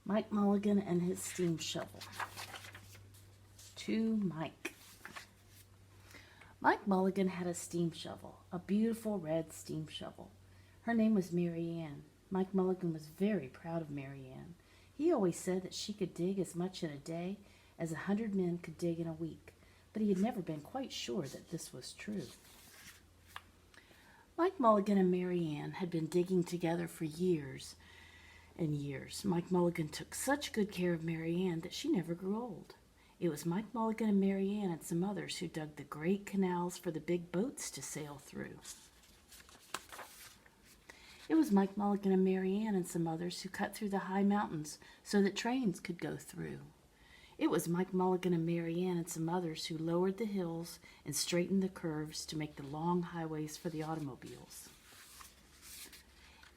Mike Mulligan and his steam shovel. To Mike. Mike Mulligan had a steam shovel, a beautiful red steam shovel. Her name was Mary Ann. Mike Mulligan was very proud of Mary Ann. He always said that she could dig as much in a day as 100 men could dig in a week, but he had never been quite sure that this was true. Mike Mulligan and Mary Ann had been digging together for years and years. Mike Mulligan took such good care of Mary Ann that she never grew old. It was Mike Mulligan and Mary Ann and some others who dug the great canals for the big boats to sail through. It was Mike Mulligan and Mary Ann and some others who cut through the high mountains so that trains could go through. It was Mike Mulligan and Mary Ann and some others who lowered the hills and straightened the curves to make the long highways for the automobiles.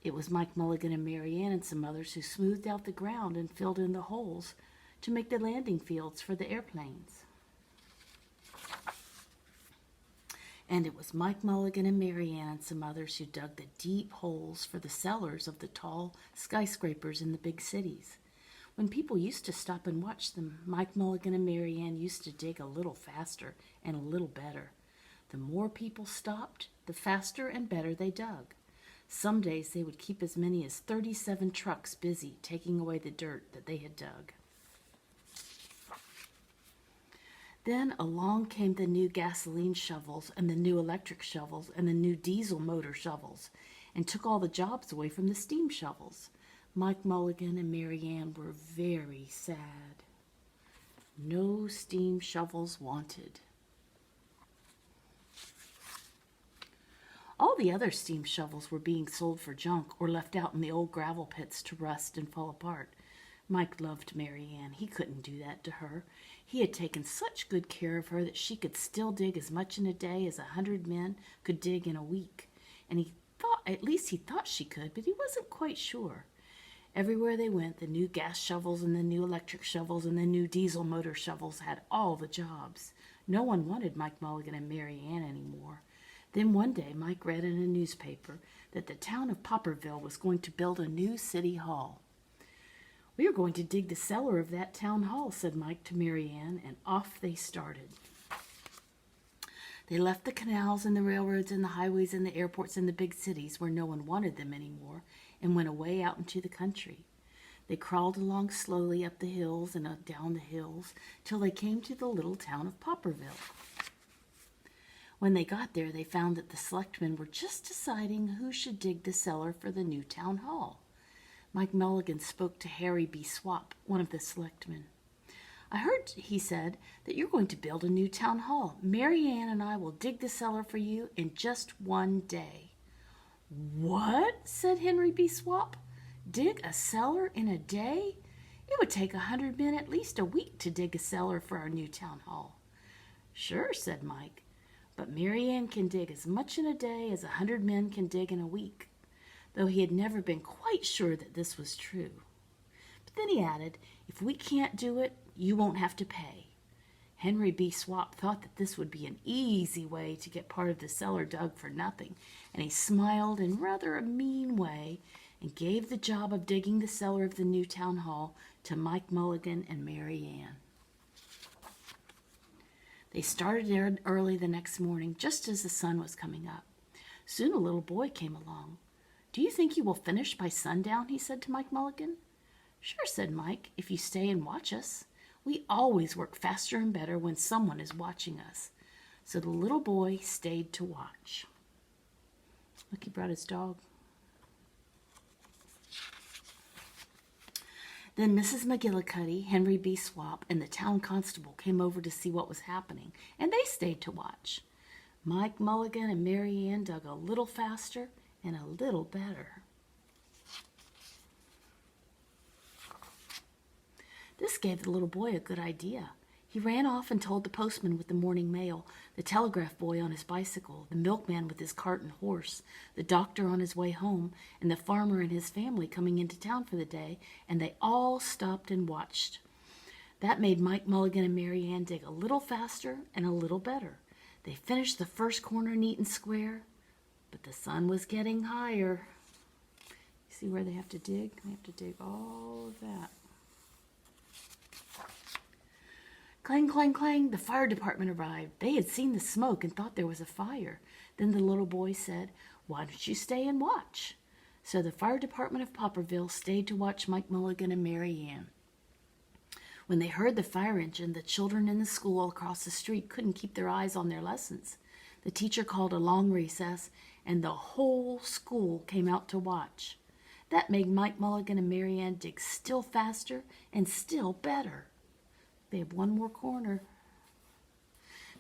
It was Mike Mulligan and Mary Ann and some others who smoothed out the ground and filled in the holes to make the landing fields for the airplanes. And it was Mike Mulligan and Mary Ann and some others who dug the deep holes for the cellars of the tall skyscrapers in the big cities. When people used to stop and watch them, Mike Mulligan and Mary Ann used to dig a little faster and a little better. The more people stopped, the faster and better they dug. Some days they would keep as many as 37 trucks busy taking away the dirt that they had dug. Then along came the new gasoline shovels and the new electric shovels and the new diesel motor shovels and took all the jobs away from the steam shovels. Mike Mulligan and Mary Ann were very sad. No steam shovels wanted. All the other steam shovels were being sold for junk or left out in the old gravel pits to rust and fall apart. Mike loved Mary Ann. He couldn't do that to her. He had taken such good care of her that she could still dig as much in a day as 100 men could dig in a week. And at least he thought she could, but he wasn't quite sure. Everywhere they went, the new gas shovels and the new electric shovels and the new diesel motor shovels had all the jobs. No one wanted Mike Mulligan and Mary Ann anymore. Then one day, Mike read in a newspaper that the town of Popperville was going to build a new city hall. "We are going to dig the cellar of that town hall," said Mike to Mary Ann, and off they started. They left the canals and the railroads and the highways and the airports and the big cities where no one wanted them anymore and went away out into the country. They crawled along slowly up the hills and down the hills till they came to the little town of Popperville. When they got there, they found that the selectmen were just deciding who should dig the cellar for the new town hall. Mike Mulligan spoke to Harry B. Swap, one of the selectmen. "I heard," he said, "that you're going to build a new town hall. Mary Ann and I will dig the cellar for you in just one day." "What?" said Henry B. Swap. "Dig a cellar in a day? It would take 100 men at least a week to dig a cellar for our new town hall." "Sure," said Mike, "but Mary Ann can dig as much in a day as 100 men can dig in a week," though he had never been quite sure that this was true. But then he added, "If we can't do it, you won't have to pay." Henry B. Swap thought that this would be an easy way to get part of the cellar dug for nothing, and he smiled in rather a mean way and gave the job of digging the cellar of the new town hall to Mike Mulligan and Mary Ann. They started early the next morning, just as the sun was coming up. Soon a little boy came along. "Do you think you will finish by sundown?" he said to Mike Mulligan. "Sure," said Mike, "if you stay and watch us. We always work faster and better when someone is watching us." So the little boy stayed to watch. Look, he brought his dog. Then Mrs. McGillicuddy, Henry B. Swap, and the town constable came over to see what was happening, and they stayed to watch. Mike Mulligan and Mary Ann dug a little faster and a little better. This gave the little boy a good idea. He ran off and told the postman with the morning mail, the telegraph boy on his bicycle, the milkman with his cart and horse, the doctor on his way home, and the farmer and his family coming into town for the day, and they all stopped and watched. That made Mike Mulligan and Mary Ann dig a little faster and a little better. They finished the first corner neat and square, but the sun was getting higher. You see where they have to dig? They have to dig all of that. Clang, clang, clang, the fire department arrived. They had seen the smoke and thought there was a fire. Then the little boy said, "Why don't you stay and watch?" So the fire department of Popperville stayed to watch Mike Mulligan and Mary Ann. When they heard the fire engine, the children in the school across the street couldn't keep their eyes on their lessons. The teacher called a long recess, and the whole school came out to watch. That made Mike Mulligan and Mary Ann dig still faster and still better. They have one more corner.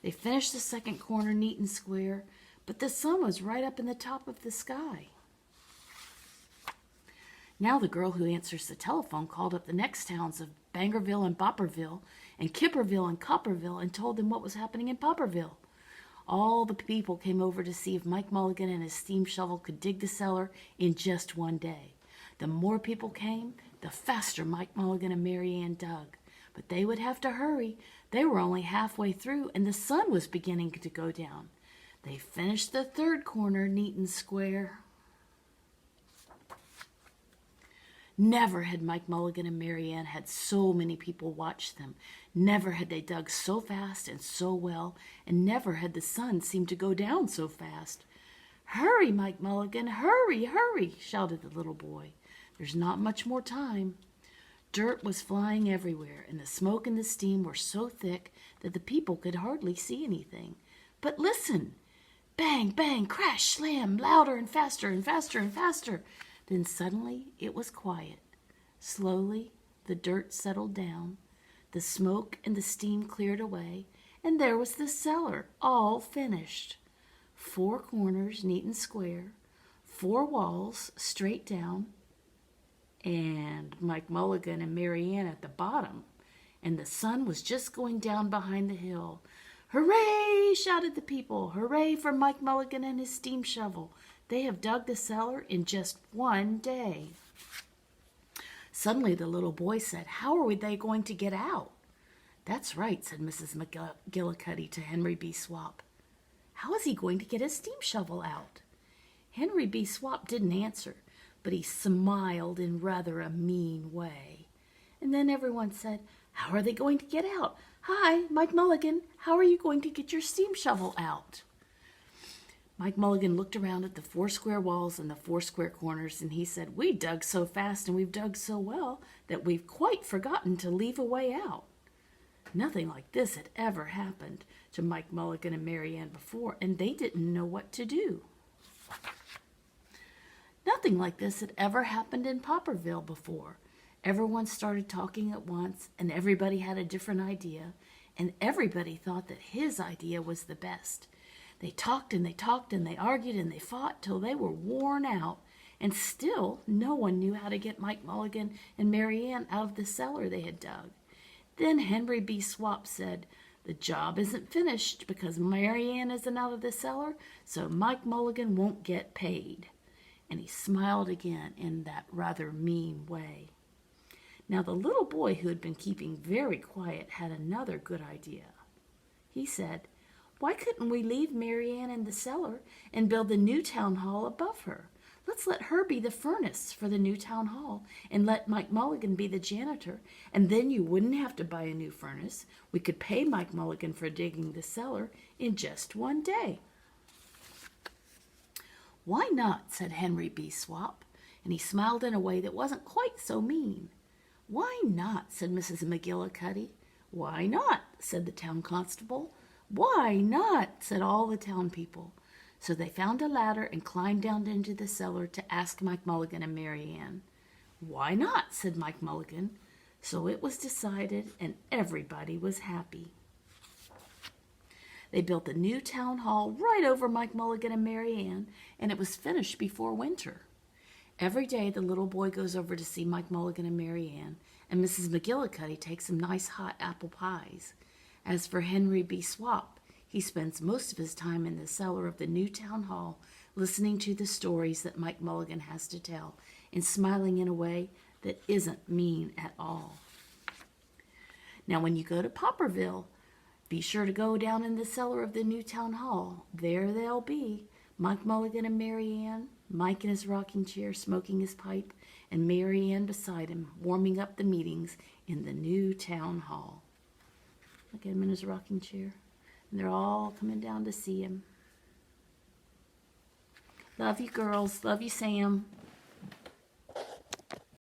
They finished the second corner neat and square, but the sun was right up in the top of the sky. Now the girl who answers the telephone called up the next towns of Bangerville and Bopperville and Kipperville and Copperville and told them what was happening in Popperville. All the people came over to see if Mike Mulligan and his steam shovel could dig the cellar in just one day. The more people came, the faster Mike Mulligan and Mary Ann dug. But they would have to hurry. They were only halfway through, and the sun was beginning to go down. They finished the third corner neat and square. Never had Mike Mulligan and Mary Ann had so many people watch them. Never had they dug so fast and so well, and never had the sun seemed to go down so fast. "Hurry, Mike Mulligan, hurry, hurry," shouted the little boy. "There's not much more time." Dirt was flying everywhere, and the smoke and the steam were so thick that the people could hardly see anything. But listen! Bang, bang, crash, slam, louder and faster and faster and faster. Then suddenly it was quiet. Slowly the dirt settled down, the smoke and the steam cleared away, and there was the cellar, all finished. 4 corners neat and square, 4 walls straight down, and Mike Mulligan and Mary Ann at the bottom, and the sun was just going down behind the hill. "Hooray!" shouted the people. "Hooray for Mike Mulligan and his steam shovel. They have dug the cellar in just one day." Suddenly the little boy said, "How are they going to get out?" "That's right," said Mrs. McGillicuddy to Henry B. Swap. "How is he going to get his steam shovel out?" Henry B. Swap didn't answer, but he smiled in rather a mean way. And then everyone said, "How are they going to get out? Hi, Mike Mulligan, how are you going to get your steam shovel out?" Mike Mulligan looked around at the 4 square walls and the 4 square corners, and he said, "We dug so fast and we've dug so well that we've quite forgotten to leave a way out." Nothing like this had ever happened to Mike Mulligan and Mary Ann before, and they didn't know what to do. Nothing like this had ever happened in Popperville before. Everyone started talking at once, and everybody had a different idea, and everybody thought that his idea was the best. They talked and they talked and they argued and they fought till they were worn out, and still no one knew how to get Mike Mulligan and Mary Ann out of the cellar they had dug. Then Henry B. Swap said, "The job isn't finished because Mary Ann isn't out of the cellar, so Mike Mulligan won't get paid." And he smiled again in that rather mean way. Now the little boy who had been keeping very quiet had another good idea. He said, "Why couldn't we leave Mary Ann in the cellar and build the new town hall above her? Let's let her be the furnace for the new town hall and let Mike Mulligan be the janitor, and then you wouldn't have to buy a new furnace. We could pay Mike Mulligan for digging the cellar in just one day." "Why not?" said Henry B. Swap, and he smiled in a way that wasn't quite so mean. "Why not?" said Mrs. McGillicuddy. "Why not?" said the town constable. "Why not?" said all the town people. So they found a ladder and climbed down into the cellar to ask Mike Mulligan and Mary Ann. "Why not?" said Mike Mulligan. So it was decided, and everybody was happy. They built the new town hall right over Mike Mulligan and Mary Ann, and it was finished before winter. Every day the little boy goes over to see Mike Mulligan and Mary Ann, and Mrs. McGillicuddy takes some nice hot apple pies. As for Henry B. Swap, he spends most of his time in the cellar of the new town hall, listening to the stories that Mike Mulligan has to tell, and smiling in a way that isn't mean at all. Now when you go to Popperville, be sure to go down in the cellar of the new town hall. There they'll be, Mike Mulligan and Mary Ann, Mike in his rocking chair smoking his pipe, and Mary Ann beside him warming up the meetings in the new town hall. I get him in his rocking chair. And they're all coming down to see him. Love you, girls. Love you, Sam.